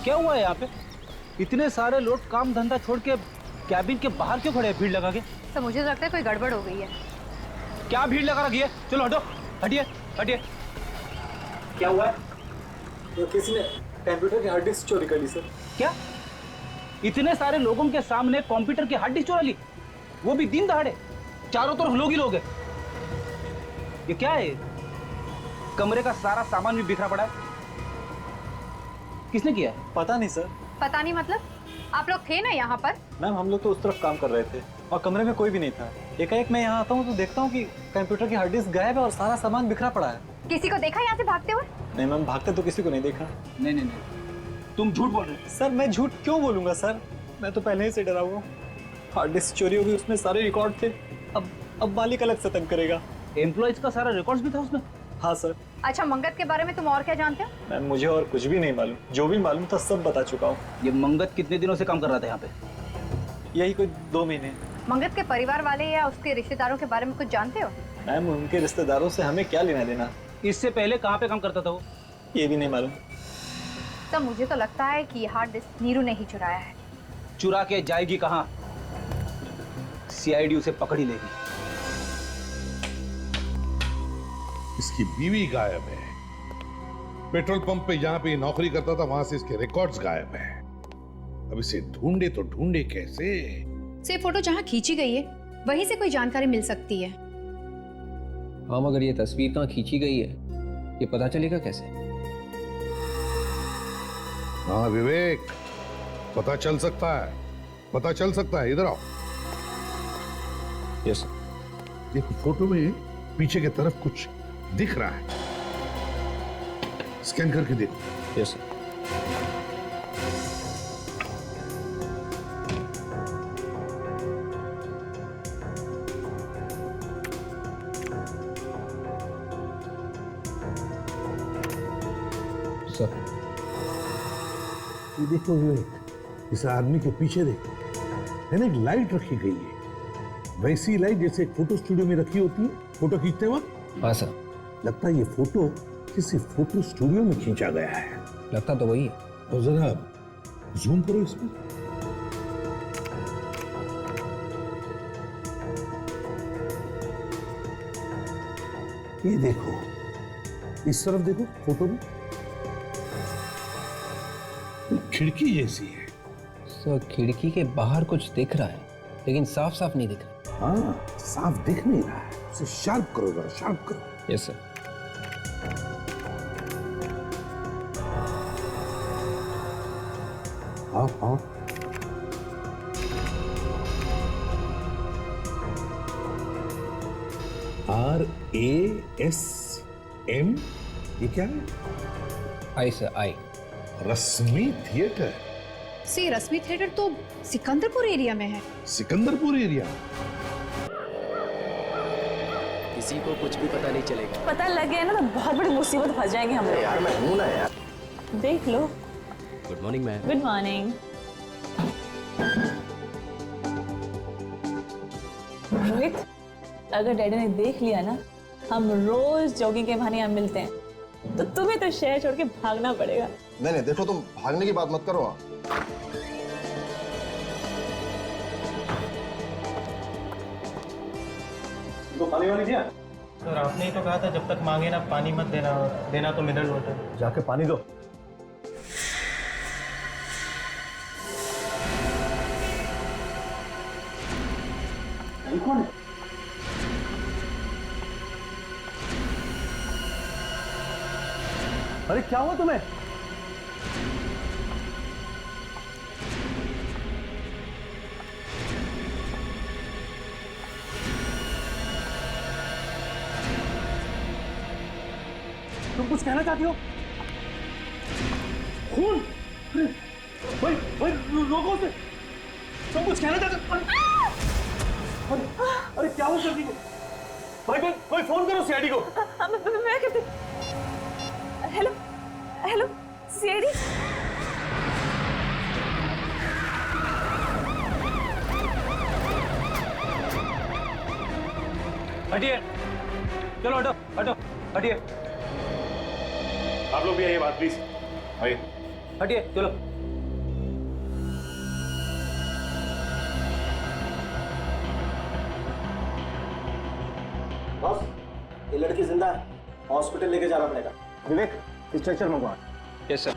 क्या हुआ है यहाँ पे? इतने सारे लोग काम धंधा छोड़ के कैबिन के बाहर क्यों खड़े हैं भीड़ लगा के? सर मुझे तो लगता है कोई गड़बड़ हो गई है। क्या भीड़ लगा रखी है? चलो हटो, हटिए हटिए। क्या हुआ है? तो किसी ने कंप्यूटर की हार्ड डिस्क चोरी कर ली सर। क्या? इतने सारे लोगों के सामने कंप्यूटर की हार्ड डिस्क चुरा ली, वो भी दिन दहाड़े? चारों तरफ लोग ही लोग हैं। ये क्या है? कमरे का सारा सामान भी बिखरा पड़ा है। किसने किया है? पता नहीं सर। पता नहीं मतलब? आप लोग थे ना यहाँ पर? मैम हम लोग तो उस तरफ काम कर रहे थे और कमरे में कोई भी नहीं था। एकाएक मैं यहाँ आता हूँ तो देखता हूँ कि कंप्यूटर की हार्ड डिस्क गायब है और सारा सामान बिखरा पड़ा है। किसी को देखा यहाँ से भागते हुए? नहीं मैम, भागते तो किसी को नहीं देखा। नहीं नहीं नहीं, तुम झूठ बोल रहे हो। सर मैं झूठ क्यों बोलूंगा सर, मैं तो पहले ही से डरा हुआ हूँ। हार्ड डिस्क चोरी हो गई, उसमें सारे रिकॉर्ड थे। अब मालिक अलग से तंग करेगा। एम्प्लॉइज का सारा रिकॉर्ड्स भी था उसमें? हाँ सर। अच्छा मंगत के बारे में तुम और क्या जानते हो? मैम मुझे और कुछ भी नहीं मालूम, जो भी मालूम था सब बता चुका हूँ। ये मंगत कितने दिनों से काम कर रहा था यहाँ पे? यही कोई 2 महीने। मंगत के परिवार वाले या उसके रिश्तेदारों के बारे में कुछ जानते हो? मैम उनके रिश्तेदारों से हमें क्या लेना देना। इससे पहले कहाँ पे काम करता था वो? ये भी नहीं मालूम। तो मुझे तो लगता है कि हार्ड डिस्क नीरू ने ही चुराया है। चुरा के जाएगी कहाँ? सीआईडी उसे पकड़ ही लेगी। इसकी बीवी गायब है। पेट्रोल पंप पे जहां पे ये नौकरी करता था वहां से इसके रिकॉर्ड्स गायब है। अब इसे ढूंढे तो ढूंढे कैसे? से फोटो जहाँ खींची गई है वहीं से कोई जानकारी मिल सकती है। हाँ मगर ये तस्वीर कहाँ खींची गई है ये पता चलेगा कैसे? हाँ विवेक, पता चल सकता है, पता चल सकता है। इधर आओ। Yes sir. देखो फोटो में पीछे की तरफ कुछ दिख रहा है, स्कैन करके देखो। Yes sir. सर ये देखो विवेक, इस आदमी के पीछे देखो, है ना, एक लाइट रखी गई है, वैसी लाइट जैसे एक फोटो स्टूडियो में रखी होती है फोटो खींचते वक्त। हाँ सर। लगता है ये फोटो किसी फोटो स्टूडियो में खींचा गया है। लगता तो वही है। और जरा जूम करो इसमें। ये देखो, इस तरफ देखो फोटो में खिड़की जैसी है। सर खिड़की के बाहर कुछ दिख रहा है लेकिन साफ साफ नहीं दिख रहा। हाँ, साफ दिख नहीं रहा है, उसे शार्प करो जरा, शार्प करो। Yes sir. हाँ हाँ, RASM, ये क्या है? आई सर, आई। रश्मि थिएटर। से रश्मि थिएटर तो सिकंदरपुर एरिया में है। सिकंदरपुर एरिया? किसी को कुछ भी पता नहीं चलेगा। पता लग गया ना तो बहुत बड़ी मुसीबत फंस जाएंगे हम लोग। यार मैं हूं ना यार। देख लो। Good morning ma'am. Good morning. Rohit, अगर डैडी ने देख लिया ना हम रोज जॉगिंग के बहाने यहाँ मिलते हैं तो तुम्हें तो शहर छोड़ के भागना पड़ेगा। नहीं नहीं, देखो तुम भागने की बात मत करो। तो पानी वानी दिया? सर आपने ही तो कहा था जब तक मांगे ना पानी मत देना, देना तो मिनरल वाटर। जाके पानी दो। ये कौन है? अरे क्या हुआ तुम्हें? तुम कुछ कहना चाहती हो? खून? अरे भाई भाई लोगों से तुम कुछ कहना चाहते हो? अरे अरे क्या हुआ सर्दी को? भाई कोई फोन करो सीआईडी को। मैं कहती। Hello hello CID. हटिए, चलो हटो हटो, हटिए। आप लोग भी आइए बात प्लीज। आइए। हटिए चलो। बॉस, ये लड़की जिंदा है, हॉस्पिटल लेके जाना पड़ेगा। विवेक, स्ट्रेचर मंगवा। Yes sir.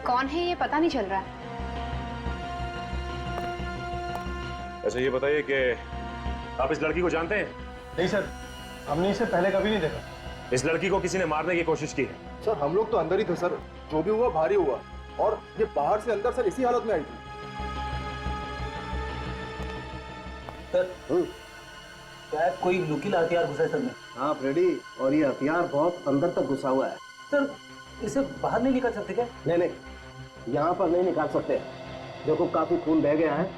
कौन है ये पता नहीं चल रहा है। अच्छा ये बताइए कि आप इस लड़की को जानते हैं? नहीं सर, हमने इसे पहले कभी नहीं देखा। इस लड़की को किसी ने मारने की कोशिश की है। सर हम लोग तो अंदर ही थे सर, जो भी हुआ भारी हुआ, और ये बाहर से अंदर सर इसी हालत में आई थी। सर शायद कोई नुकीला हथियार घुसा है सर में। हाँ फ्रेडी, और ये हथियार बहुत अंदर तक घुसा हुआ है। सर इसे बाहर नहीं निकाल सकते क्या? नहीं नहीं, यहाँ पर नहीं निकाल सकते। देखो काफी खून बह गया है,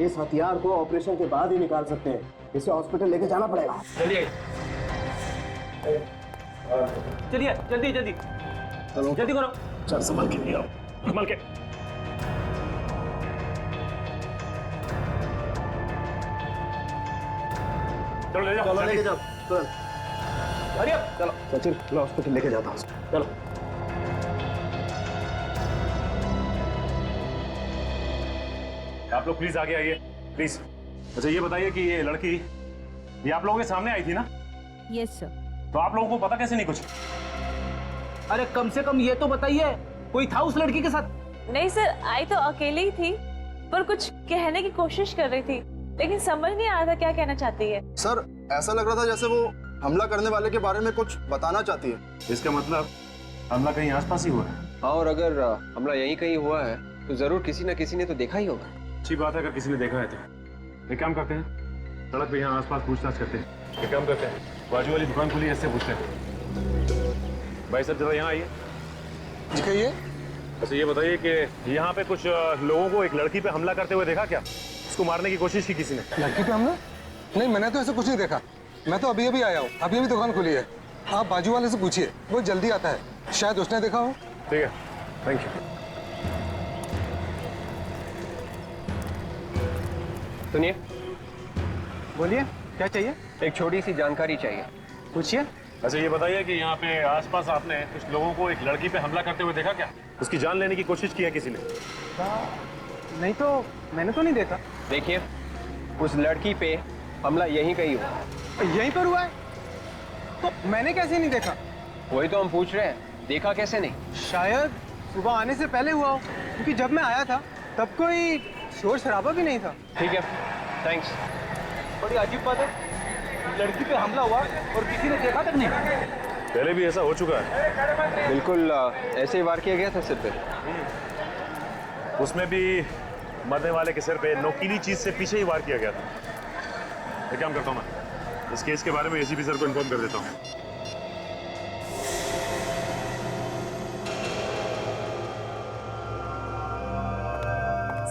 इस हथियार को ऑपरेशन के बाद ही निकाल सकते हैं। इसे हॉस्पिटल लेके जाना पड़ेगा। चलिए चलिए, जल्दी जल्दी चलो जल्दी करो। चल संभल के लिए आओ, संभल के। चलो ले जाओ, चलो जल्दी। लेके जाओ तुरंत। अरे अब चलो सचिन, मैं हॉस्पिटल लेके जाता हूँ। चलो। आप लोग प्लीज आगे आइए, प्लीज। अच्छा ये बताइए कि ये लड़की ये आप लोगों के सामने आई थी ना? Yes sir. तो आप लोगों को पता कैसे नहीं कुछ? अरे कम से कम ये तो बताइए, कोई था उस लड़की के साथ? नहीं सर, आई तो अकेले ही थी, पर कुछ कहने की कोशिश कर रही थी, लेकिन समझ नहीं आ रहा था क्या कहना चाहती है। सर ऐसा लग रहा था जैसे वो हमला करने वाले के बारे में कुछ बताना चाहती है। इसका मतलब हमला कहीं आसपास ही हुआ है। हाँ, और अगर हमला यहीं कहीं हुआ है तो जरूर किसी न किसी ने तो देखा ही होगा। अच्छी बात है अगर किसी ने देखा है तो। एक काम करते हैं, सड़क पे यहाँ आसपास पूछताछ करते हैं। एक काम करते हैं, बाजू वाली दुकान खुली है, इससे पूछते हैं। भाई साहब जरा यहाँ आइए। कहिए। अच्छा ये बताइए कि यहाँ पे कुछ लोगों को एक लड़की पे हमला करते हुए देखा क्या? उसको मारने की कोशिश की किसी ने? लड़की पे हमला? नहीं, मैंने तो ऐसा कुछ नहीं देखा। मैं तो अभी अभी आया हूँ, अभी अभी दुकान खुली है। आप बाजू वाले से पूछिए, वो जल्दी आता है, शायद उसने देखा हो। ठीक है, थैंक यू। सुनिए, बोलिए, क्या चाहिए? एक छोटी सी जानकारी चाहिए। पूछिए। अच्छा ये बताइए कि यहाँ पे आसपास आपने कुछ लोगों को एक लड़की पे हमला करते हुए देखा क्या? उसकी जान लेने की कोशिश की है किसी ने? नहीं तो मैंने तो नहीं देखा। देखिए, उस लड़की पे हमला यहीं कहीं हुआ। यहीं पर हुआ है तो मैंने कैसे नहीं देखा? वही तो हम पूछ रहे हैं, देखा कैसे नहीं? शायद सुबह आने से पहले हुआ हो, क्योंकि जब मैं आया था तब कोई शोर शराबा भी नहीं था। ठीक है, थैंक्स। बड़ी अजीब बात है, लड़की पे हमला हुआ और किसी ने देखा तक नहीं। पहले भी ऐसा हो चुका है। बिल्कुल ऐसे ही वार किया गया था सिर पे। उसमें भी मरने वाले के सिर पे नोकीली चीज से पीछे ही वार किया गया था। एक काम करता हूँ, मैं इस केस के बारे में एसीपी सर को इन्फॉर्म कर देता हूँ।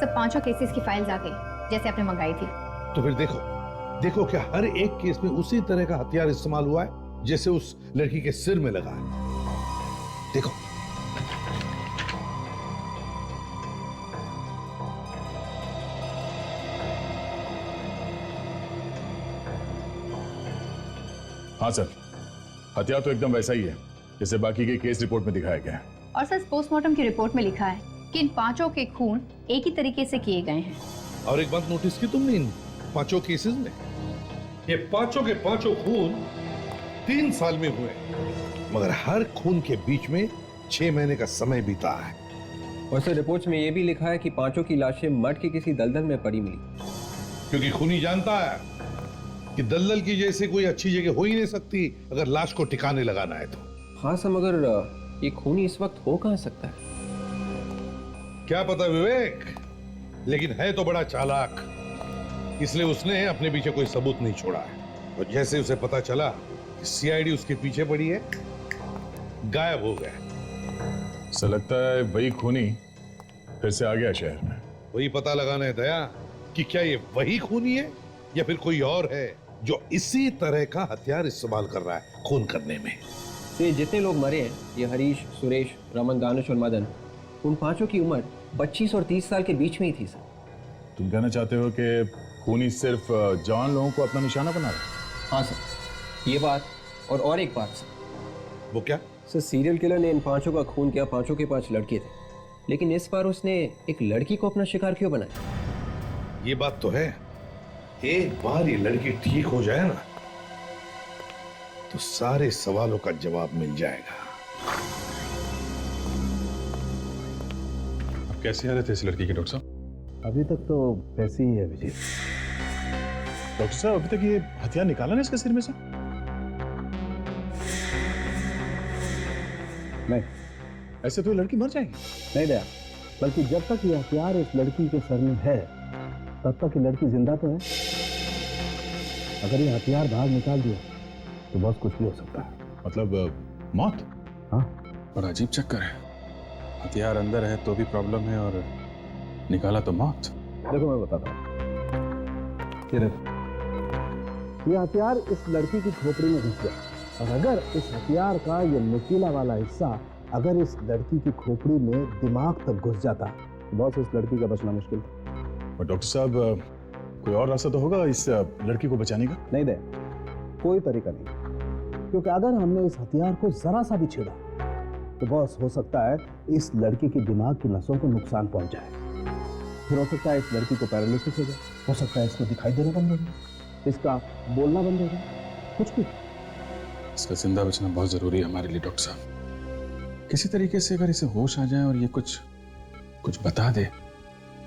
सब 5 केसेस की फाइल्स आ गई जैसे आपने मंगाई थी। तो फिर देखो देखो क्या हर एक केस में उसी तरह का हथियार इस्तेमाल हुआ है जैसे उस लड़की के सिर में लगा है। देखो हाँ सर, हथियार तो एकदम वैसा ही है जैसे बाकी के केस रिपोर्ट में दिखाया गया है। और सर पोस्टमार्टम की रिपोर्ट में लिखा है कि इन 5 के खून एक ही तरीके से किए गए हैं। और एक बात नोटिस की तुमने इन 5 केसेस में, ये 5 के 5 खून 3 साल में हुए, मगर हर खून के बीच में 6 महीने का समय बीता है। और सर रिपोर्ट्स में ये भी लिखा है कि 5 की लाशें मठ के किसी दलदल में पड़ी मिली, क्योंकि खूनी जानता है कि दलदल की जैसे कोई अच्छी जगह हो ही नहीं सकती अगर लाश को ठिकाने लगाना है तो। हाँ सर, मगर ये खूनी इस वक्त हो कहाँ सकता है? क्या पता विवेक, लेकिन है तो बड़ा चालाक, इसलिए उसने अपने पीछे कोई सबूत नहीं छोड़ा है। और जैसे उसे पता चला कि सीआईडी उसके पीछे पड़ी है, गायब हो गया। ऐसा लगता है वही खूनी फिर से आ गया शहर में। वही पता लगाना है दया कि क्या ये वही खूनी है या फिर कोई और है जो इसी तरह का हथियार इस्तेमाल कर रहा है खून करने में। तो ये जितने लोग मरे हैं, ये हरीश, सुरेश, रमन, दानिश और मदन, उन 5 की उम्र 25 और 30 साल के बीच में ही थी सर। तुम कहना चाहते हो कि खूनी सिर्फ जवान लोगों को अपना निशाना बना रहा है? हाँ सर, ये बात और एक बात सर। वो क्या? सर सीरियल किलर ने इन 5 का खून किया, 5 के 5 लड़के थे, लेकिन इस बार उसने एक लड़की को अपना शिकार क्यों बनाया? ये बात तो है, एक बार ये लड़की ठीक हो जाए ना तो सारे सवालों का जवाब मिल जाएगा। अब कैसी हालत है इस लड़की की डॉक्टर साहब? अभी तक तो वैसी ही है विजय। डॉक्टर साहब अभी तक ये हथियार निकाला ना इसके सिर में से? नहीं ऐसे तो ये लड़की मर जाएगी। नहीं दया, बल्कि जब तक ये हथियार इस लड़की के सर में है तब तक ये लड़की जिंदा तो है। अगर ये हथियार बाहर निकाल दिया तो बहुत कुछ भी हो सकता है। मतलब मौत? हाँ। बड़ा अजीब चक्कर है, हथियार अंदर है तो भी प्रॉब्लम है और निकाला तो मौत। देखो मैं बताता हूँ, ये देखो, ये हथियार इस लड़की की खोपड़ी में घुस गया और अगर इस हथियार का ये नुकीला वाला हिस्सा अगर इस लड़की की खोपड़ी में दिमाग तक घुस जाता तो बहुत इस लड़की का बचना मुश्किल था। और डॉक्टर साहब कोई और रास्ता तो होगा इस लड़की को बचाने का? नहीं दे, कोई तरीका नहीं, क्योंकि अगर हमने इस हथियार को जरा सा भी छेड़ा तो बॉस हो सकता है इस लड़की के दिमाग की नसों को नुकसान पहुंच जाए। फिर हो सकता है इस लड़की को पैरालिसिस हो जाए, हो सकता है इसको दिखाई देना बंद हो जाए, इसका बोलना बंद हो जाए, कुछ भी। इसका जिंदा बचना बहुत जरूरी है हमारे लिए डॉक्टर साहब। किसी तरीके से अगर इसे होश आ जाए और ये कुछ बता दे,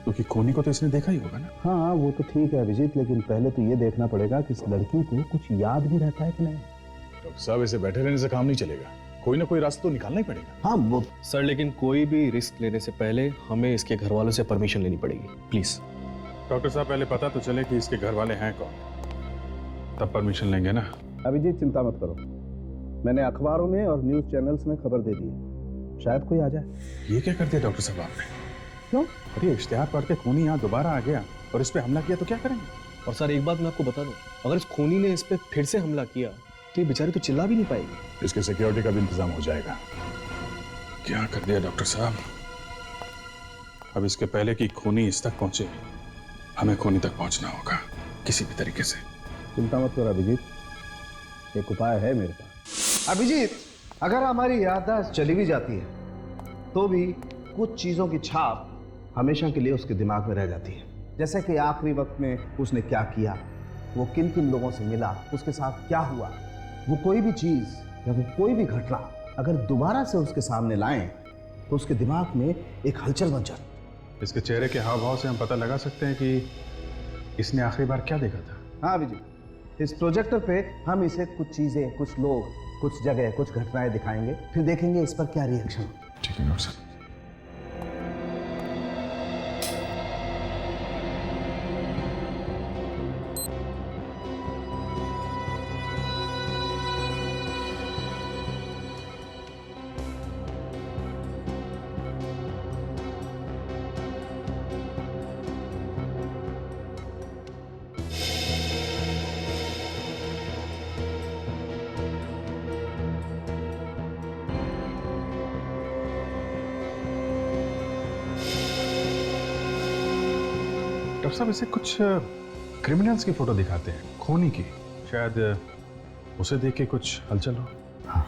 क्योंकि खूनी को तो इसने देखा ही होगा ना। हाँ वो तो ठीक है अभिजीत, लेकिन पहले तो ये देखना पड़ेगा कि इस लड़की को कुछ याद भी रहता है कि नहीं। डॉक्टर साहब ऐसे बैठे रहने से काम नहीं चलेगा, कोई ना कोई रास्ता तो निकालना ही पड़ेगा। हाँ वो सर, लेकिन कोई भी रिस्क लेने से पहले हमें इसके घर वालों से परमिशन लेनी पड़ेगी, प्लीज। डॉक्टर साहब पहले पता तो चले कि इसके घर वाले हैं कौन, तब परमिशन लेंगे ना। अभिजीत चिंता मत करो, मैंने अखबारों में और न्यूज चैनल्स में खबर दे दी है, शायद कोई आ जाए। ये क्या कर दिया डॉक्टर साहब आपने? क्यों? अरे इश्तिहार पढ़ के खूनी यहाँ दोबारा आ गया और इस पे हमला किया तो क्या करेंगे? और सर एक बात मैं आपको बता दूं, अगर इस खूनी ने इस पे फिर से हमला किया तो ये बेचारी तो चिल्ला भी नहीं पाएगी। इसके सिक्योरिटी का भी इंतजाम हो जाएगा। क्या कर दिया डॉक्टर साहब? अब इसके पहले कि खूनी इस तक पहुंचे, हमें खूनी तक पहुंचना होगा किसी भी तरीके से। चिंता मत करो अभिजीत, एक उपाय है मेरे पास। अभिजीत, अगर हमारी याददाश्त चली भी जाती है तो भी कुछ चीजों की छाप हमेशा के लिए उसके दिमाग में रह जाती है। जैसे कि आखिरी वक्त में उसने क्या किया, वो किन किन लोगों से मिला, उसके साथ क्या हुआ, वो कोई भी चीज या वो कोई भी घटना अगर दोबारा से उसके सामने लाएं तो उसके दिमाग में एक हलचल मच जाती। इसके चेहरे के हाव भाव से हम पता लगा सकते हैं कि इसने आखिरी बार क्या देखा था। हाँ अभिजीत, इस प्रोजेक्टर पे हम इसे कुछ चीजें, कुछ लोग, कुछ जगह, कुछ घटनाएं दिखाएंगे, फिर देखेंगे इस पर क्या रिएक्शन। ठीक है डॉक्टर साहब। डॉक्टर साहब इसे कुछ क्रिमिनल्स की फोटो दिखाते हैं, खूनी की, शायद उसे देख के कुछ हलचल हो। हाँ।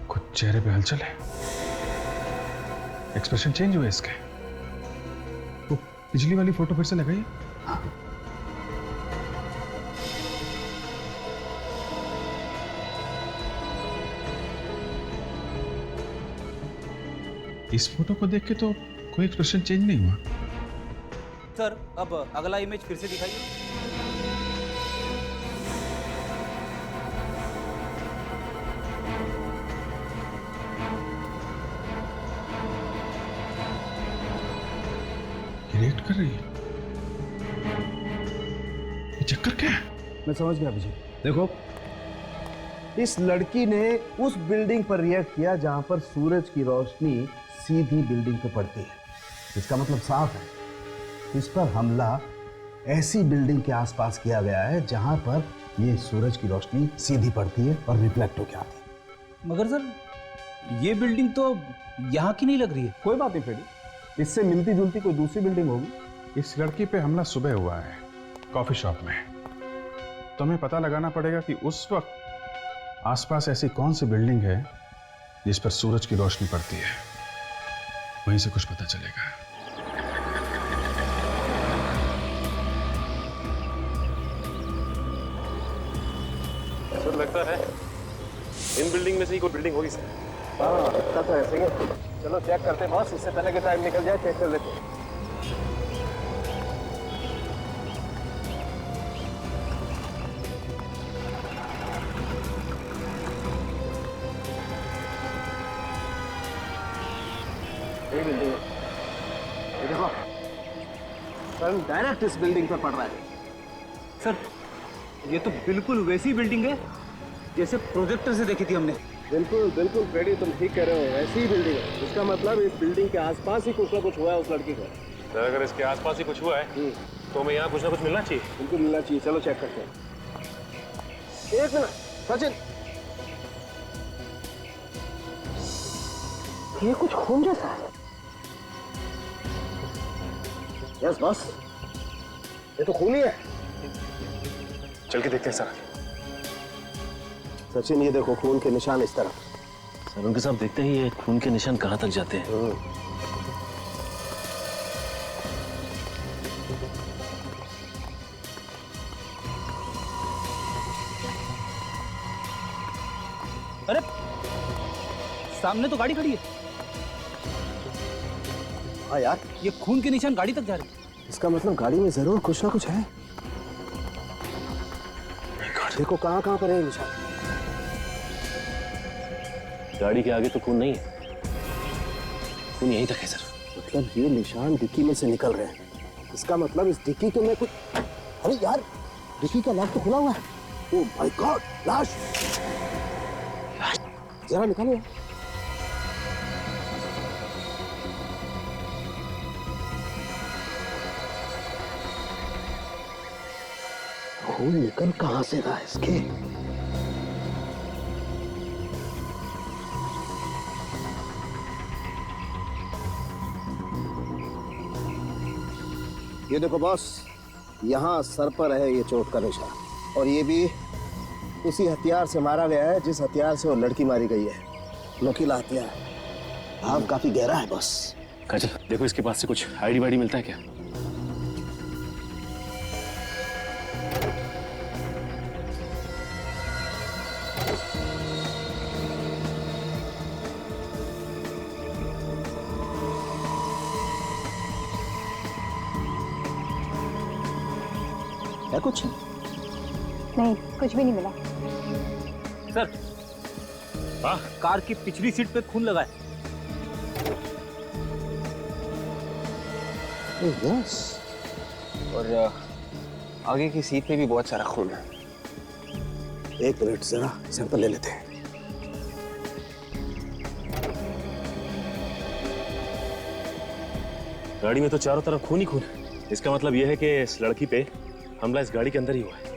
कुछ चेहरे पे हलचल है, एक्सप्रेशन चेंज हुए इसके। वो पिछली वाली फोटो फिर से लगाइए। इस फोटो को देख के तो कोई एक्सप्रेशन चेंज नहीं हुआ। सर अब अगला इमेज फिर से दिखाइए। रिएक्ट कर रही है, ये चक्कर क्या है? मैं समझ गया अभिजीत। देखो, इस लड़की ने उस बिल्डिंग पर रिएक्ट किया जहां पर सूरज की रोशनी सीधी बिल्डिंग पे पड़ती है। इसका मतलब साफ है, इस पर हमला ऐसी बिल्डिंग के आसपास किया गया है जहां पर ये सूरज की रोशनी सीधी पड़ती है और रिफ्लेक्ट होकर आती है। मगर सर, ये बिल्डिंग तो यहाँ की नहीं लग रही है। कोई बात नहीं फ्रेडी, इससे मिलती जुलती कोई दूसरी बिल्डिंग होगी। इस लड़की पे हमला सुबह हुआ है कॉफी शॉप में, तो हमें पता लगाना पड़ेगा कि उस वक्त आसपास ऐसी कौन सी बिल्डिंग है जिस पर सूरज की रोशनी पड़ती है। वहीं से कुछ पता चलेगा। सर लगता है इन बिल्डिंग में से ही कोई बिल्डिंग होगी सर। हाँ, लगता तो ऐसे ही है। चलो चेक करते हैं बॉस, इससे पहले कि टाइम निकल जाए, चेक कर लेते हैं। यही बिल्डिंग है, ये देखो सर, डायरेक्ट इस बिल्डिंग पर पड़ रहा है। सर, ये तो बिल्कुल वैसी बिल्डिंग है जैसे प्रोजेक्टर से देखी थी हमने। बिल्कुल बिल्कुल फ्रेडी, तुम ठीक कह रहे हो, ऐसी ही बिल्डिंग है। इसका मतलब इस बिल्डिंग के आसपास ही कुछ ना कुछ हुआ है उस लड़की को। सर अगर इसके आसपास ही कुछ हुआ है तो हमें यहाँ कुछ ना कुछ मिलना चाहिए। बिल्कुल मिलना चाहिए, चलो चेक करते हैं। एक मिनट सचिन, ये कुछ खून जैसा है। यस बॉस, ये तो खून ही है। चल के देखते हैं सर। सचिन ये देखो खून के निशान इस तरफ। सर उनके साथ देखते ही ये खून के निशान कहाँ तक जाते हैं। अरे सामने तो गाड़ी खड़ी है। हाँ यार, ये खून के निशान गाड़ी तक जा रहे हैं। इसका मतलब गाड़ी में जरूर कुछ ना कुछ है। देखो कहाँ पर है निशान। गाड़ी के आगे तो खून नहीं है, खून यहीं तक है सर। मतलब ये निशान डिक्की में से निकल रहे हैं। इसका मतलब इस डिक्की के में कुछ, अरे यार डिक्की का लॉक तो खुला हुआ है। ओह माय गॉड, लाश जरा निकालो। खून निकल कहां से रहा है इसके? ये देखो बॉस, यहाँ सर पर है ये चोट का निशान, और ये भी उसी हथियार से मारा गया है जिस हथियार से वो लड़की मारी गई है। नुकीला हथियार, घाव काफी गहरा है बॉस। काजल देखो इसके पास से कुछ आईडी वाईडी मिलता है क्या? है कुछ? नहीं, कुछ भी नहीं मिला। सर, कार की पिछली सीट पे खून लगा है। यस, और आगे की सीट पे भी बहुत सारा खून है। एक मिनट जरा सैंपल ले लेते हैं। गाड़ी में तो चारों तरफ खून ही खून है। इसका मतलब यह है कि इस लड़की पे हमला इस गाड़ी के अंदर ही हुआ है।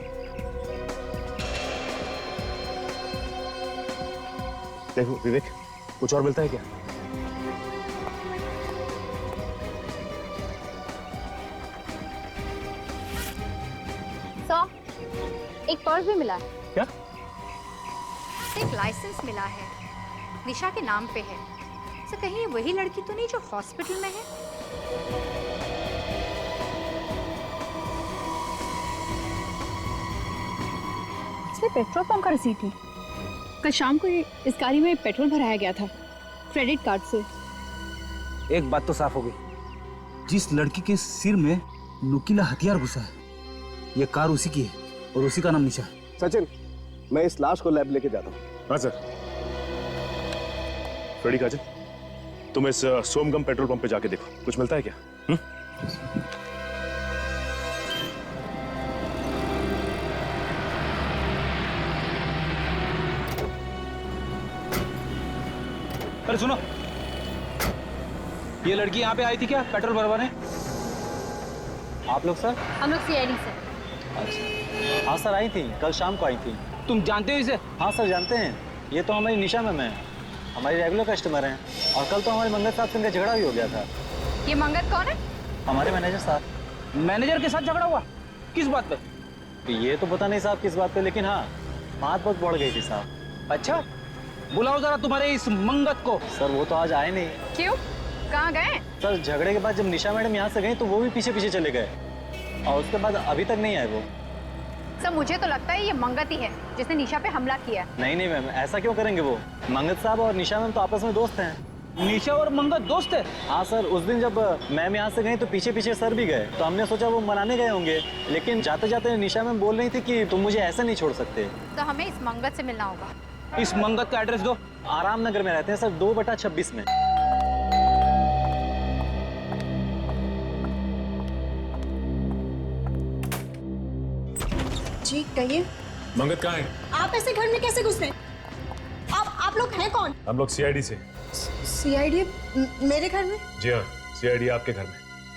देखो विवेक, कुछ और मिलता है क्या? एक पर्स भी मिला है। क्या? एक लाइसेंस मिला है, निशा के नाम पे है। तो कहीं ये वही लड़की तो नहीं जो हॉस्पिटल में है? इसमें पेट्रोल पंप का रसीद है। कल शाम को इस गाड़ी में पेट्रोल भराया गया था क्रेडिट कार्ड से। एक बात तो साफ हो गई, जिस लड़की के सिर में नुकीला हथियार घुसा है, ये कार उसी की है और उसी का नाम निशा है। सचिन, मैं इस लाश को लैब लेके जाता हूँ। हाँ सर। फ्रेडी, काजल, तुम इस सोमगम पेट्रोल पंप पे जाके देखो, कुछ मिलता है क्या? अरे सुनो, ये लड़की यहाँ पे आई थी क्या पेट्रोल भरवाने? आप लोग सर? हम लोग सीआईडी से। अच्छा, हाँ सर आई थी, कल शाम को आई थी। तुम जानते हो इसे? हाँ सर जानते हैं, ये तो हमारी निशा मैम है, हमारी रेगुलर कस्टमर हैं। और कल तो हमारे मंगत साहब से इनका झगड़ा भी हो गया था। ये मंगत कौन है? हमारे मैनेजर साहब। मैनेजर के साथ झगड़ा हुआ? किस बात पे? ये तो पता नहीं साहब किस बात पे, लेकिन हाँ बात बहुत बढ़ गई थी साहब। अच्छा, बुलाओ जरा तुम्हारे इस मंगत को। सर वो तो आज आए नहीं। क्यों, कहाँ गए? सर झगड़े के बाद जब निशा मैडम यहाँ से गई तो वो भी पीछे पीछे चले गए और उसके बाद अभी तक नहीं आए वो। सर मुझे तो लगता है ये मंगत ही है जिसने निशा पे हमला किया। नहीं नहीं मैम, ऐसा क्यों करेंगे वो? मंगत साहब और निशा मैम तो आपस में दोस्त हैं। निशा और मंगत दोस्त है? हाँ सर, उस दिन जब मैम यहाँ से गई तो पीछे पीछे सर भी गए, तो हमने सोचा वो मनाने गए होंगे, लेकिन जाते जाते निशा मैम बोल रही थी कि तुम मुझे ऐसे नहीं छोड़ सकते। तो हमें इस मंगत से मिलना होगा। इस मंगत का एड्रेस दो। आराम नगर में रहते हैं सर, 2/26 में। जी कहिए। मंगत कहाँ है? आप ऐसे घर में कैसे घुस गए? आप लोग हैं कौन? हम लोग सीआईडी से। सीआईडी मेरे घर में? जी हाँ, सीआईडी आपके घर में।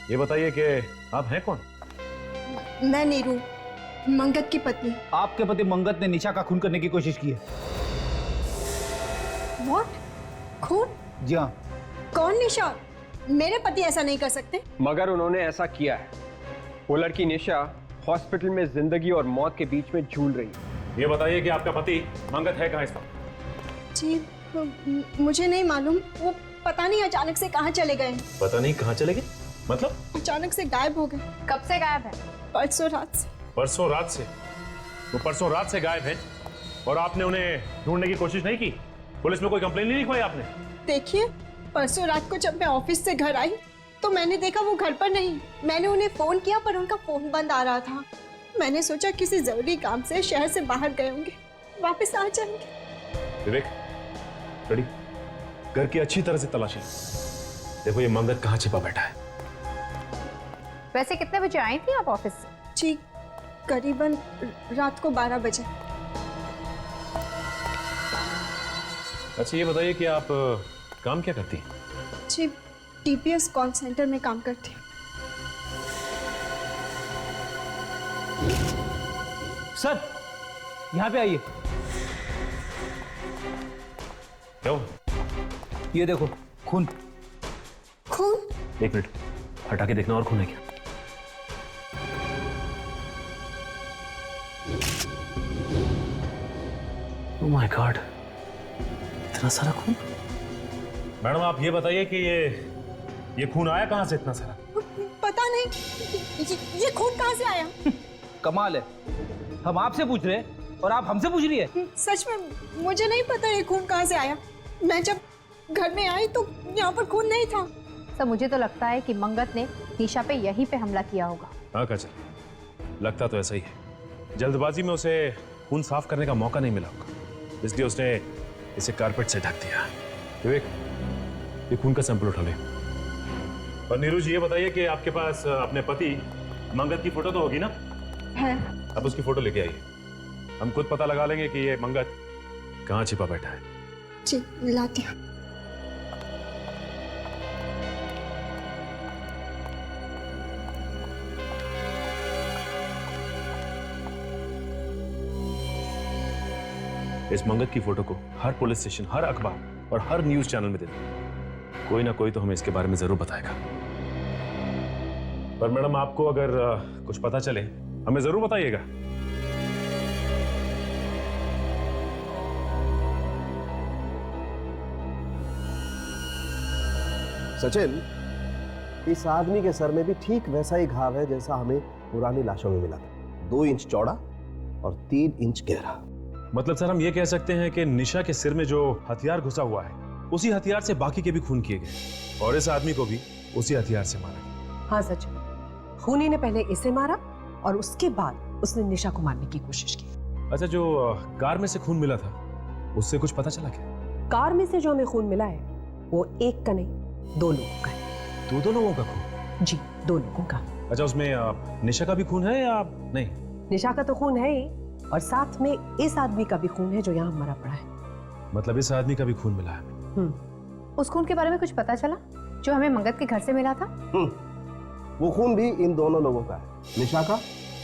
ये बताइए कि आप हैं कौन? मैं नीरू, मंगत की पत्नी। आपके पति मंगत ने निशा का खून करने की कोशिश की है। What? खून? जी हाँ। कौन निशा? मेरे पति ऐसा नहीं कर सकते। मगर उन्होंने ऐसा किया है। वो लड़की निशा हॉस्पिटल में जिंदगी और मौत के बीच में झूल रही है। ये बताइए कि आपका पति मंगत है कहाँ इस वक्त? जी मुझे नहीं मालूम, वो पता नहीं अचानक से कहाँ चले गए। पता नहीं कहाँ चले गए? मतलब? अचानक से गायब हो गए। कब से गायब है? परसों रात से। परसों रात से? वो परसों रात से गायब है और आपने उन्हें ढूंढने की कोशिश नहीं की? पुलिस में कोई कंप्लेन नहीं लिखवाई आपने? देखिए, परसों रात को जब मैं ऑफिस से घर आई तो मैंने देखा वो घर पर नहीं। मैंने उन्हें फोन किया पर उनका फोन बंद आ रहा था। मैंने सोचा किसी जरूरी काम से शहर से बाहर गए होंगे, वापस आ जाएंगे। विवेक, रेडी? घर की अच्छी तरह से तलाशी। देखो ये मंगत कहाँ छिपा बैठा है। वैसे कितने बजे आई थी आप ऑफिस से? जी करीबन रात को 12 बजे। अच्छा ये बताइए कि आप काम क्या करती हैं? जी टीपीएस कॉल सेंटर में काम करती हूँ। सर यहाँ पे आइए। क्या? ये देखो खून। खून? एक मिनट हटा के देखना, और खून है क्या? ओह माय गॉड, इतना सारा खून। मैडम आप ये बताइए कि ये खून आया कहां से इतना सारा? पता नहीं, ये खून कहां से आया? कमाल है, हम आपसे पूछ रहे हैं और आप हमसे पूछ रही है। सच में मुझे नहीं पता ये खून कहां से आया। मैं जब घर में आई तो यहाँ पर खून नहीं था। सर मुझे तो लगता है कि मंगत ने निशा पे यहीं पे हमला किया होगा। हाँ काजल, लगता तो ऐसा ही है। जल्दबाजी में उसे खून साफ करने का मौका नहीं मिला होगा, इसलिए उसने इसे कारपेट से ढक दिया। विवेक, ये खून का सैंपल उठा ले। और नीरू जी ये बताइए कि आपके पास अपने पति मंगत की फोटो तो होगी ना? है। अब उसकी फोटो लेके आइए, हम खुद पता लगा लेंगे कि ये मंगत कहाँ छिपा बैठा है। जी लाती हूँ। इस मंगत की फोटो को हर पुलिस स्टेशन, हर अखबार और हर न्यूज चैनल में दे दें। कोई ना कोई तो हमें इसके बारे में जरूर बताएगा। पर मैडम आपको अगर कुछ पता चले हमें जरूर बताइएगा। सचिन, इस आदमी के सर में भी ठीक वैसा ही घाव है जैसा हमें पुरानी लाशों में मिला था। 2 इंच चौड़ा और 3 इंच गहरा। मतलब सर हम ये कह सकते हैं कि निशा के सिर में जो हथियार घुसा हुआ है उसी हथियार से बाकी के भी खून किए गए और इस आदमी को भी उसी हथियार से मारा गया। हाँ सच, खूनी ने पहले इसे मारा और उसके बाद उसने निशा को मारने की कोशिश की। अच्छा, जो कार में से खून मिला था उससे कुछ पता चला क्या? कार में से जो हमें खून मिला है वो एक का नहीं 2 लोगों का है। 2 लोगों का खून? जी 2 लोगों का। अच्छा, उसमें निशा का भी खून है या नहीं? निशा का तो खून है ही और साथ में इस आदमी का भी खून है जो यहाँ मरा पड़ा है। मतलब इस आदमी का भी खून मिला है? उस खून के बारे में कुछ पता चला जो हमें मंगत के घर से मिला था? वो खून भी इन दोनों लोगों का है, निशा का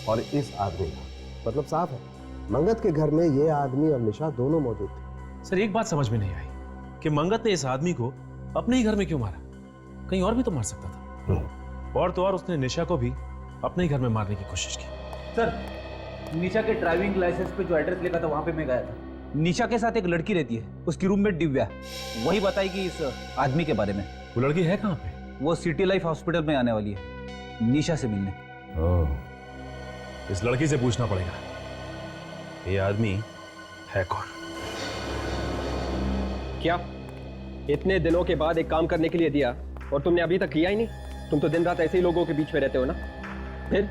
और इस आदमी का। मतलब साफ है, मंगत के घर में ये आदमी और निशा दोनों मौजूद थे। सर एक बात समझ में नहीं आई कि मंगत ने इस आदमी को अपने ही घर में क्यों मारा? कहीं और भी तो मार सकता था। और तो और उसने निशा को भी अपने ही घर में मारने की कोशिश की। सर, निशा के ड्राइविंग लाइसेंस पे जो एड्रेस लिखा था वहां पे मैं गया था। निशा के साथ एक लड़की रहती है, उसकी रूममेट दिव्या, वही बताएगी इस आदमी के बारे में। वो लड़की है कहाँ पे? वो सिटी लाइफ हॉस्पिटल में आने वाली है निशा से मिलने। इस लड़की से पूछना पड़ेगा ये आदमी है कौन। क्या इतने दिनों के बाद एक काम करने के लिए दिया और तुमने अभी तक किया ही नहीं? तुम तो दिन रात ऐसे ही लोगों के बीच में रहते हो ना। फिर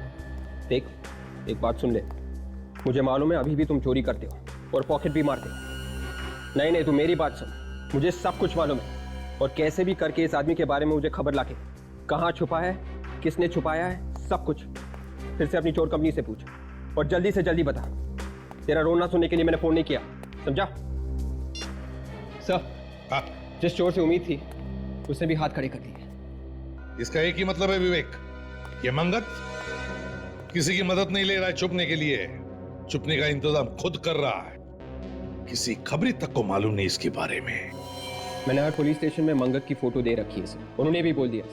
देख, एक बात सुन ले, मुझे मालूम है अभी भी तुम चोरी करते हो और पॉकेट भी मारते हो। नहीं नहीं, तू मेरी बात सुन, मुझे सब कुछ मालूम है। और कैसे भी करके इस आदमी के बारे में मुझे खबर लाके, कहाँ छुपा है, किसने छुपाया है, सब कुछ फिर से अपनी चोर कंपनी से पूछ और जल्दी से जल्दी बता। तेरा रोना सुनने के लिए मैंने फोन नहीं किया, समझा? सर, जिस चोर से उम्मीद थी उसने भी हाथ खड़े कर दिए। इसका एक ही मतलब है विवेक, ये मंगत किसी की मदद नहीं ले रहा है छुपने के लिए, छुपने का इंतजाम खुद कर रहा है। किसी खबरी तक को मालूम नहीं इसके बारे में। मैंने हर पुलिस स्टेशन में मंगत की फोटो दे रखी है सर। उन्होंने भी बोल दिया,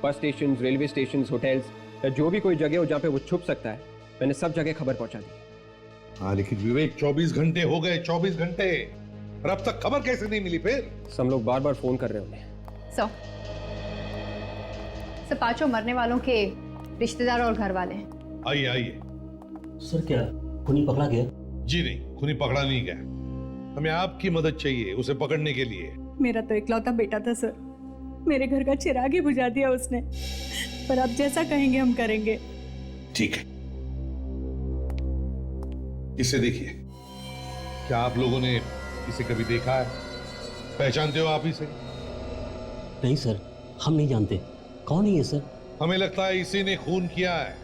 bus station, railway station, hotels या जो भी कोई जगह हो जहाँ पे वो छुप सकता है, मैंने सब जगह खबर पहुंचा दी। हाँ लेकिन विवेक 24 घंटे हो गए, 24 घंटे, और अब तक खबर कैसे नहीं मिली? फिर सब लोग बार बार फोन कर रहे होंगे। सब पांचों मरने वालों के रिश्तेदार और घर वाले हैं। आइए आइए। सर क्या खूनी पकड़ा गया? जी नहीं, खूनी पकड़ा नहीं गया। हमें आपकी मदद चाहिए उसे पकड़ने के लिए। मेरा तो इकलौता बेटा था सर, मेरे घर का चिराग ही बुझा दिया उसने। पर आप जैसा कहेंगे हम करेंगे। ठीक है, इसे देखिए। क्या आप लोगों ने इसे कभी देखा है? पहचानते हो आप इसे? नहीं सर, हम नहीं जानते। कौन है ये सर? हमें लगता है इसी ने खून किया है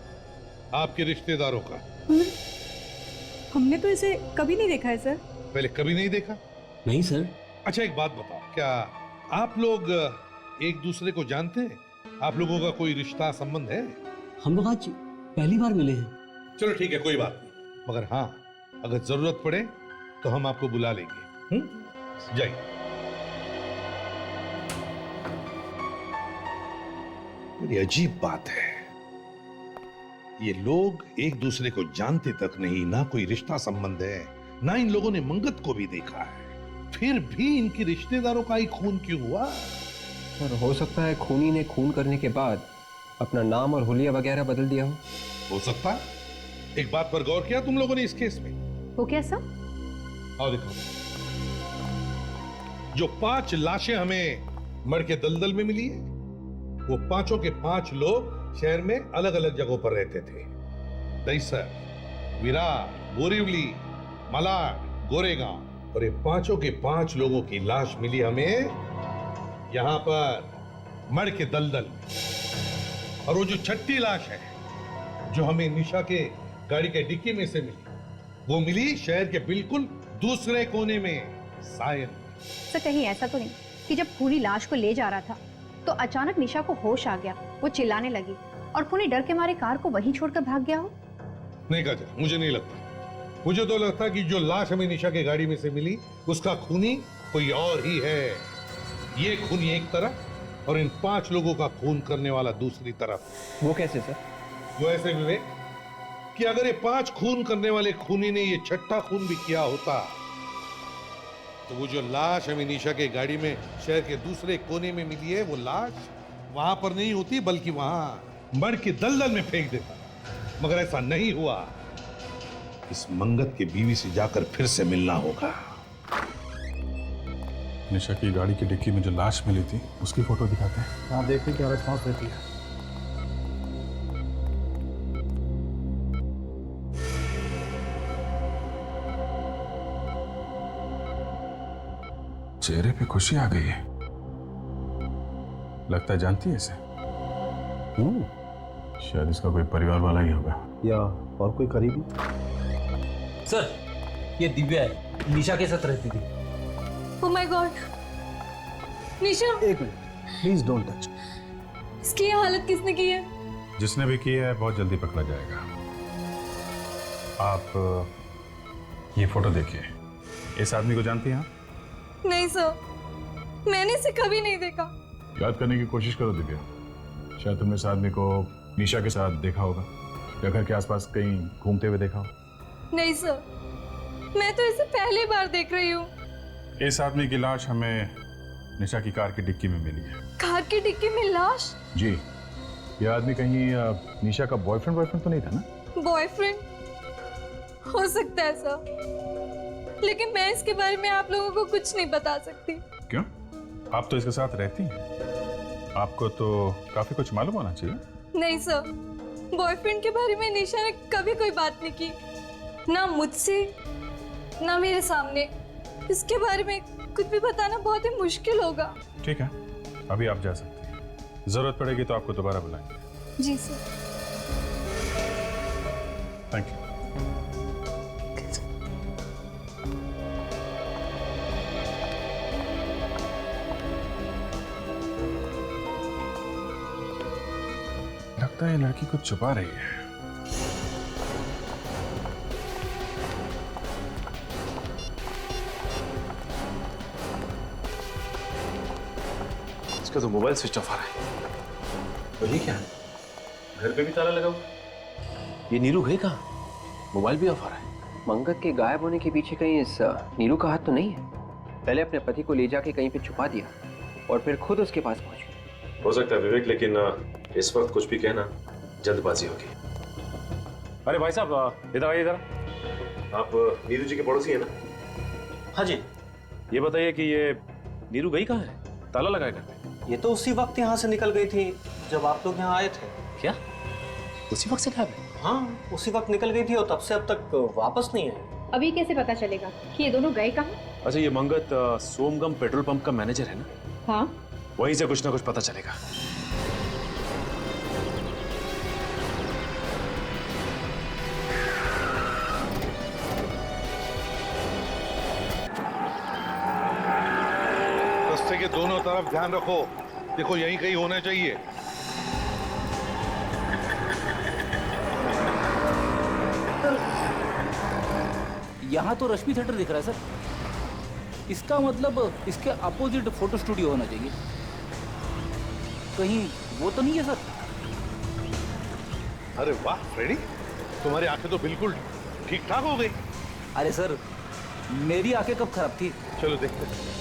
आपके रिश्तेदारों का। हमने तो इसे कभी नहीं देखा है सर। पहले कभी नहीं देखा? नहीं सर। अच्छा एक बात बताओ, क्या आप लोग एक दूसरे को जानते हैं? आप लोगों का कोई रिश्ता संबंध है? हम लोग आज पहली बार मिले हैं। चलो ठीक है, कोई बात नहीं, मगर हाँ अगर जरूरत पड़े तो हम आपको बुला लेंगे। जाइए। बड़ी अजीब बात है, ये लोग एक दूसरे को जानते तक नहीं, ना कोई रिश्ता संबंध है, ना इन लोगों ने मंगत को भी देखा है, फिर भी इनके रिश्तेदारों का ही खून क्यों हुआ? सर हो सकता है खूनी ने खून करने के बाद अपना नाम और हुलिया वगैरह बदल दिया हो सकता है। एक बात पर गौर किया तुम लोगों ने इस केस में? वो क्या सब? आओ देखो, जो 5 लाशें हमें मर के दलदल में मिली है, वो पांचों के 5 लोग शहर में अलग अलग जगहों पर रहते थे। दहीसर, विरार, बोरीवली, मलाड, गोरेगांव, और ये पांचों के 5 लोगों की लाश मिली हमें यहां पर मर के दलदल में। और वो जो 6ठी लाश है जो हमें निशा के गाड़ी के डिक्की में से मिली, वो मिली शहर के बिल्कुल दूसरे कोने में, सायन। सर कहीं ऐसा तो नहीं कि जब खूनी लाश को ले जा रहा था तो अचानक निशा को होश आ गया, वो चिल्लाने लगी और खूनी डर के मारे कार को वहीं छोड़कर भाग गया हो? नहीं काजल, मुझे नहीं लगता। मुझे तो लगता कि जो लाश हमें निशा के गाड़ी में से मिली उसका खूनी कोई और ही है। ये खूनी एक तरफ और इन 5 लोगों का खून करने वाला दूसरी तरफ। वो कैसे सर? वो ऐसे विवेक कि अगर ये 5 खून करने वाले खूनी ने ये 6ठा खून भी किया होता तो वो जो लाश हमें निशा के गाड़ी में शहर के दूसरे कोने में मिली है, वो लाश वहां पर नहीं होती बल्कि वहां मर के दलदल में फेंक देता। मगर ऐसा नहीं हुआ। इस मंगत के बीवी से जाकर फिर से मिलना होगा। निशा की गाड़ी की डिक्की में जो लाश मिली थी उसकी फोटो दिखाते हैं। हाँ देखते क्या रिस्पॉन्स देती है। चेहरे पे खुशी आ गई है, लगता है जानती है इसे। शायद इसका कोई परिवार वाला ही होगा या और कोई करीबी। सर ये दिव्या है, निशा के साथ रहती थी। ओह माय गॉड, निशा, एक मिनट, प्लीज डोंट टच। इसकी ये हालत किसने की है? जिसने भी किया है बहुत जल्दी पकड़ा जाएगा। आप ये फोटो देखिए। इस आदमी को जानती हैं आप? नहीं सर, मैंने इसे कभी नहीं देखा। याद करने की कोशिश करो दिव्या, शायद तुमने इस आदमी को निशा के साथ देखा होगा या घर के आसपास कहीं घूमते हुए देखा हो। नहीं सर, मैं तो इसे पहली बार देख रही हूँ। इस आदमी की लाश हमें निशा की कार की डिक्की में मिली है। कार की डिक्की में लाश? जी, यह आदमी कहीं निशा का बॉयफ्रेंड तो नहीं था ना? बॉयफ्रेंड हो सकता है सर, लेकिन मैं इसके बारे में आप लोगों को कुछ नहीं बता सकती। क्यों? आप तो इसके साथ रहती हैं, आपको तो काफी कुछ मालूम होना चाहिए। नहीं सर, बॉयफ्रेंड के बारे में निशा ने कभी कोई बात नहीं की, ना मुझसे ना मेरे सामने। इसके बारे में कुछ भी बताना बहुत ही मुश्किल होगा। ठीक है, अभी आप जा सकती हैं, जरूरत पड़ेगी तो आपको दोबारा बुलाएंगे। जी सर। Thank you. लगता है ये लड़की कुछ छुपा रही है। इसका तो मोबाइल स्विच ऑफ आ रहा है। और ये क्या है? घर पे भी ताला लगा हुआ। ये नीरू है कहाँ? मोबाइल भी ऑफ आ रहा है। मंगत के गायब होने के पीछे कहीं इस नीरू का हाथ तो नहीं है? पहले अपने पति को ले जाके कहीं पे छुपा दिया और फिर खुद उसके पास पहुंच गई। हो सकता है विवेक, लेकिन इस वक्त कुछ भी कहना जल्दबाजी होगी। अरे भाई साहब, इधर आइए। इधर आप नीरू जी के पड़ोसी हैं ना? हाँ जी। ये बताइए कि ये नीरू गई कहाँ है? ताला लगाए घर पे? ये तो उसी वक्त यहाँ से निकल गई थी जब आप लोग यहाँ आए थे। क्या उसी वक्त से गायब है? हाँ, उसी वक्त निकल गई थी और तब से अब तक वापस नहीं आई। अभी कैसे पता चलेगा कि ये दोनों गए कहाँ? अच्छा, ये मंगत सोमगम पेट्रोल पंप का मैनेजर है ना? हाँ। वहीं से कुछ ना कुछ पता चलेगा। रास्ते के दोनों तरफ ध्यान रखो, देखो यहीं कहीं होना चाहिए। यहाँ तो रश्मि थिएटर दिख रहा है सर। इसका मतलब इसके अपोजिट फोटो स्टूडियो होना चाहिए। कहीं वो तो नहीं है सर? अरे वाह फ्रेडी, तुम्हारी आंखें तो बिल्कुल ठीक ठाक हो गई। अरे सर, मेरी आंखें कब खराब थी? चलो देखते हैं।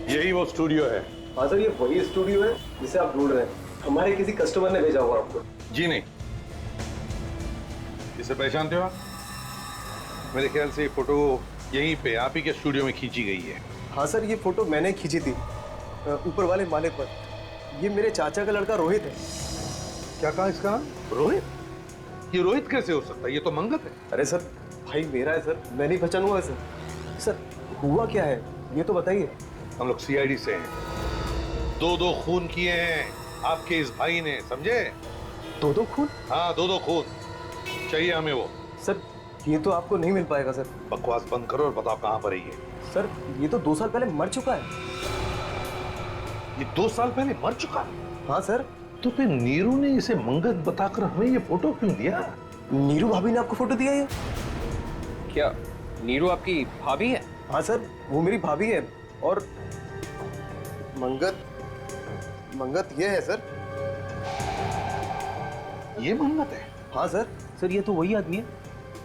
यही वो स्टूडियो है। हाँ सर, ये वही स्टूडियो है जिसे आप ढूंढ रहे हैं। हमारे किसी कस्टमर ने भेजा हुआ आपको। जी नहीं। इसे पहचानते हो आप? मेरे ख्याल से ये फोटो यहीं पे आप ही के स्टूडियो में खींची गई है। हाँ सर, ये फोटो मैंने खींची थी ऊपर वाले माले पर। ये मेरे चाचा का लड़का रोहित है। क्या कहा इसका नाम? रोहित? ये रोहित कैसे हो सकता है? ये तो मंगत है। अरे सर, भाई मेरा है सर, मैं नहीं पहचानूंगा सर। सर हुआ क्या है ये तो बताइए। हम लोग सीआईडी से हैं। दो खून किए हैं आपके इस भाई ने, समझे? दो खून? हाँ, दो खून चाहिए हमें वो। सर ये तो आपको नहीं मिल पाएगा सर। बकवास बंद करो और बताओ कहाँ पर है ये। सर ये तो 2 साल पहले मर चुका है। ये 2 साल पहले मर चुका है? हाँ सर। तो फिर नीरू ने इसे मंगत बताकर हमें ये फोटो क्यों दिया? नीरू भाभी ने आपको फोटो दिया ये? क्या नीरू आपकी भाभी है? हाँ सर, वो मेरी भाभी है। और मंगत ये है सर। ये मंगत है? हाँ सर। सर ये तो वही आदमी है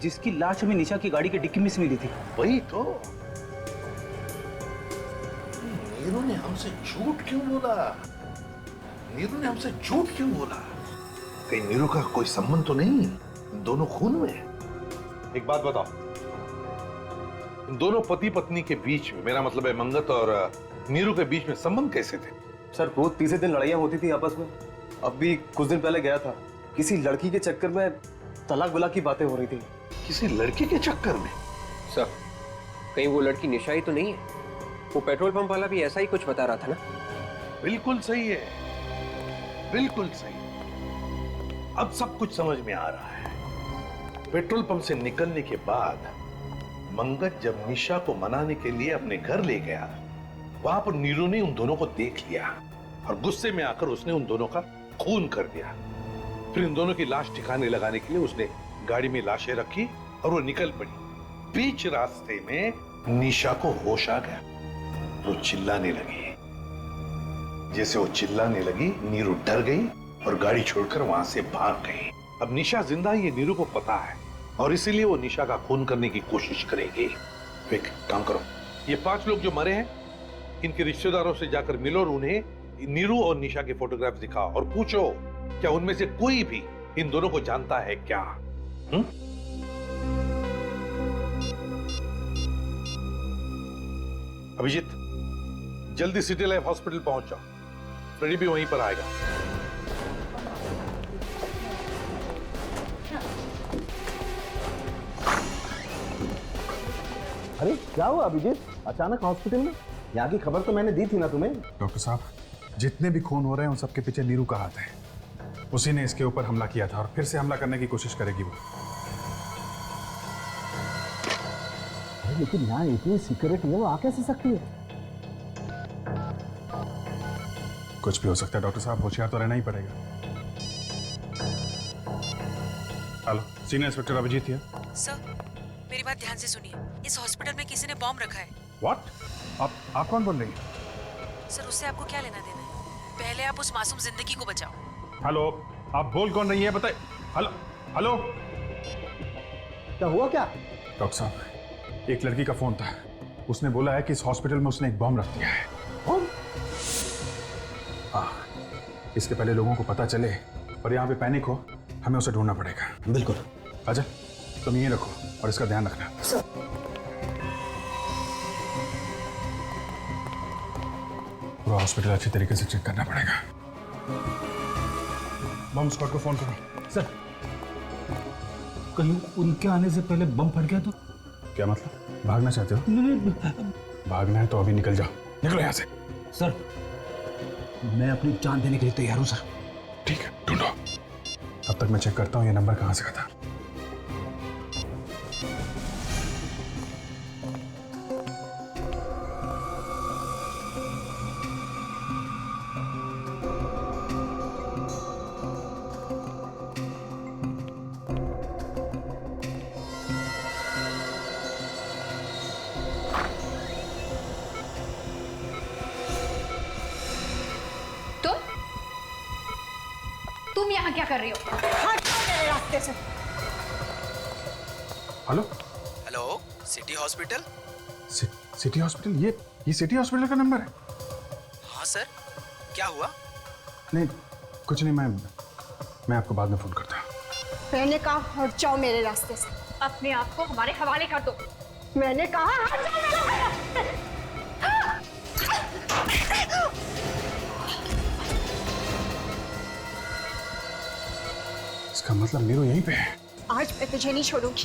जिसकी लाश हमें निशा की गाड़ी के डिक्की में से मिली थी। वही तो। नीरू ने हमसे झूठ क्यों बोला? नीरू ने हमसे झूठ क्यों बोला? कहीं नीरू का कोई संबंध तो नहीं दोनों खून में? एक बात बताओ, इन दोनों पति पत्नी के बीच में, मेरा मतलब है मंगत और नीरू के बीच में संबंध कैसे थे? सर रोज तीसरे दिन लड़ाइयाँ होती थी आपस में। अब भी कुछ दिन पहले गया था, किसी लड़की के चक्कर में तलाक बुला की बातें हो रही थी। किसी लड़की के चक्कर में? सर कहीं वो लड़की निशा ही तो नहीं है? वो पेट्रोल पंप वाला भी ऐसा ही कुछ बता रहा था ना? बिल्कुल सही है, बिल्कुल सही। अब सब कुछ समझ में आ रहा है। पेट्रोल पंप से निकलने के बाद मंगत जब निशा को मनाने के लिए अपने घर ले गया, वहां पर नीरू ने उन दोनों को देख लिया और गुस्से में आकर उसने उन दोनों का खून कर दिया। फिर इन दोनों की लाश ठिकाने लगाने के लिए उसने गाड़ी में लाशें रखी और वो निकल पड़ी। बीच रास्ते में निशा को होश आ गया, वो चिल्लाने लगी। जैसे वो चिल्लाने लगी, नीरू डर गई और गाड़ी छोड़कर वहां से भाग गई। अब निशा जिंदा है ये नीरू को पता है और इसीलिए वो निशा का खून करने की कोशिश करेगी। एक काम करो, ये 5 लोग जो मरे हैं इनके रिश्तेदारों से जाकर मिलो और उन्हें नीरू और निशा के फोटोग्राफ दिखाओ और पूछो क्या उनमें से कोई भी इन दोनों को जानता है क्या? अभिजीत, जल्दी सिटी लाइफ हॉस्पिटल पहुंच जाओ, फ्रेडी भी वहीं पर आएगा। अरे क्या हुआ अभिजीत, अचानक हॉस्पिटल में? यहाँ की खबर तो मैंने दी थी ना तुम्हें। डॉक्टर साहब, जितने भी खून हो रहे हैं उन सबके पीछे नीरू का हाथ है। उसी ने इसके ऊपर हमला किया था और फिर से हमला करने की कोशिश करेगी वो। लेकिन यहाँ इतनी सिक्योरिटी है, वो आ कैसे सकती है? कुछ भी हो सकता है डॉक्टर साहब, होशियार तो रहना ही पड़ेगा। Hello, senior inspector Abhijit here. Sir, मेरी बात ध्यान से सुनिए। इस हॉस्पिटल में किसी ने बॉम्ब रखा है। व्हाट? आप कौन बोल रही हैं? सर, उससे आपको क्या लेना देना है? पहले आप उस मासूम जिंदगी को बचाओ। हेलो, आप बोल कौन रही है बताइए। हेलो हेलो, क्या हुआ क्या? डॉक्टर साहब, एक लड़की का फोन था, उसने बोला है कि इस हॉस्पिटल में उसने एक बॉम्ब रख दिया है। इसके पहले लोगों को पता चले और यहाँ पे पैनिक हो, हमें उसे ढूंढना पड़ेगा। बिल्कुल। अजय, तुम ये रखो और इसका ध्यान रखना। पूरा हॉस्पिटल अच्छी तरीके से चेक करना पड़ेगा। बम स्क्वाड को फोन करो। सर, कहीं उनके आने से पहले बम फट गया तो? क्या मतलब? भागना चाहते हो? भागना है तो अभी निकल जाओ, निकलो यहाँ से। सर, मैं अपनी जान देने के लिए तैयार हूं सर। ठीक है, ढूंढो। तब तक मैं चेक करता हूँ ये नंबर कहाँ से आता। तुम यहाँ क्या कर रही हो? हट जाओ मेरे रास्ते से। Hello hello, city hospital? City hospital? ये सिटी हॉस्पिटल का नंबर है? हाँ सर, क्या हुआ? नहीं, कुछ नहीं, मैं आपको बाद में फोन करता हूँ। मैंने कहा हट जाओ मेरे रास्ते से। अपने आप को हमारे हवाले कर दो। मैंने कहा हट जाओ मेरे रास्ते। इसका मतलब नीरू यहीं पे है। आज मैं तुझे नहीं छोड़ूंगी।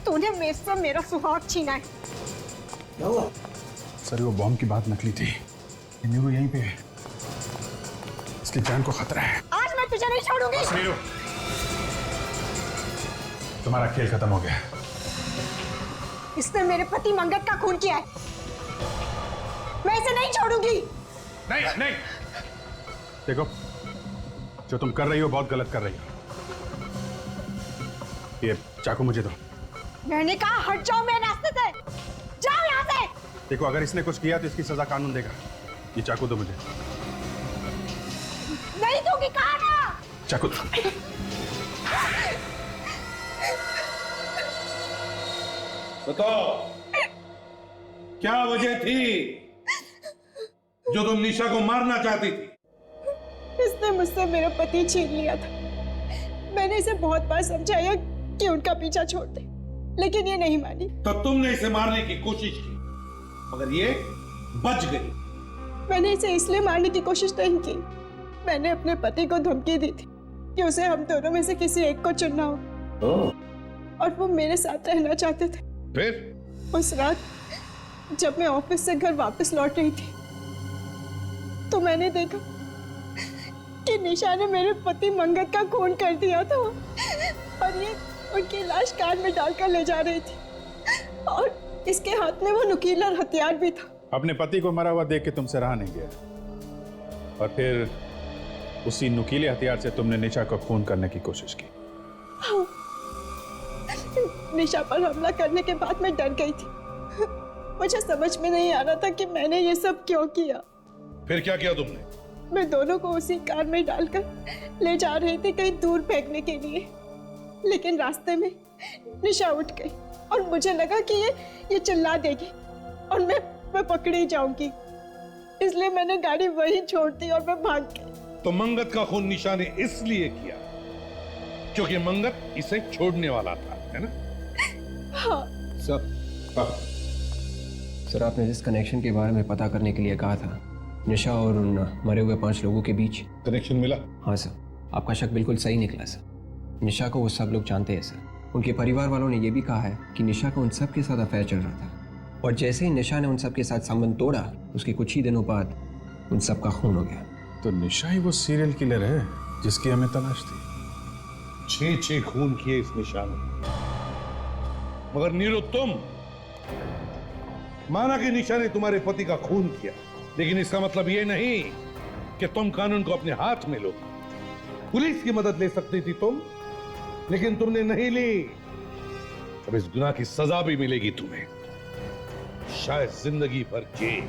तूने मेरे से मेरा सुहाग छीना है। क्या हुआ? सर, वो बॉम्ब की बात नकली थी। नीरू यहीं पे है, इसकी जान को खतरा है। आज मैं तुझे नहीं छोड़ूंगी। नीरू, तुम्हारा खेल खत्म हो गया। इसने मेरे पति मंगत का खून किया है। मैं इसे नहीं छोड़ूंगी। नहीं नहीं, देखो, जो तुम कर रही हो बहुत गलत कर रही हो। ये चाकू मुझे दो। मैंने कहा हट जाओ मेरे रास्ते से। जाओ यहाँ से। देखो, अगर इसने कुछ किया तो इसकी सजा कानून देगा। ये चाकू दो मुझे। नहीं दूंगी, कहा ना। चाकू दो। बताओ, क्या वजह थी जो तुम निशा को मारना चाहती थी? इसने मुझसे मेरा पति छीन लिया था। मैंने इसे बहुत बार समझाया कि उनका पीछा छोड़ दे, लेकिन ये नहीं मानी। तो तुमने इसे मारने की कोशिश की, मगर ये बच गई। मैंने इसे इसलिए मारने की कोशिश नहीं की। मैंने अपने पति को धमकी दी थी कि उसे हम दोनों में से किसी एक को चुनना हो, और वो मेरे साथ रहना चाहते थे। फिर उस रात जब मैं ऑफिस से घर वापस लौट रही थी तो मैंने देखा कि निशा ने मेरे पति मंगत का खून कर दिया था और ये उनकी लाश कार में डालकर ले जा रही थी और इसके हाथ में वो नुकीला हथियार भी था। अपने पति को मरा हुआ देख के तुमसे रहा नहीं गया और फिर उसी नुकीले हथियार से तुमने निशा को खून करने की कोशिश की। हाँ। निशा पर हमला करने के बाद मैं डर गई थी। मुझे समझ में नहीं आ रहा था कि मैंने ये सब क्यों किया। फिर क्या किया तुमने? मैं दोनों को उसी कार में डालकर ले जा रही थी कहीं दूर फेंकने के लिए, लेकिन रास्ते में निशा उठ गई और मुझे लगा कि ये चिल्ला देगी और मैं पकड़ी जाऊंगी, इसलिए मैंने गाड़ी वहीं छोड़ दी और मैं भाग गई। तो मंगत का खून निशा ने इसलिए किया क्योंकि मंगत इसे छोड़ने वाला था, है ना? हाँ। सर आपने जिस कनेक्शन के बारे में पता करने के लिए कहा था, निशा और उन मरे हुए 5 लोगों के बीच कनेक्शन मिला? हाँ सर, आपका शक बिल्कुल सही निकला सर। निशा को वो सब लोग जानते हैं सर। उनके परिवार वालों ने ये भी कहा है कि निशा का उन सब के साथ अफेयर चल रहा था और जैसे ही निशा ने उन सब के साथ संबंध तोड़ा, उसके कुछ ही दिनों बाद उन सब का खून हो गया। तो निशा ही वो सीरियल किलर है जिसकी हमें तलाश थी। 6 खून किए इस निशा ने। मगर नीरू, तुम माना कि निशा ने तुम्हारे पति का खून किया, लेकिन इसका मतलब ये नहीं कि तुम कानून को अपने हाथ में लो। पुलिस की मदद ले सकती थी तुम, लेकिन तुमने नहीं ली। अब इस गुनाह की सजा भी मिलेगी तुम्हें, शायद जिंदगी भर जेल।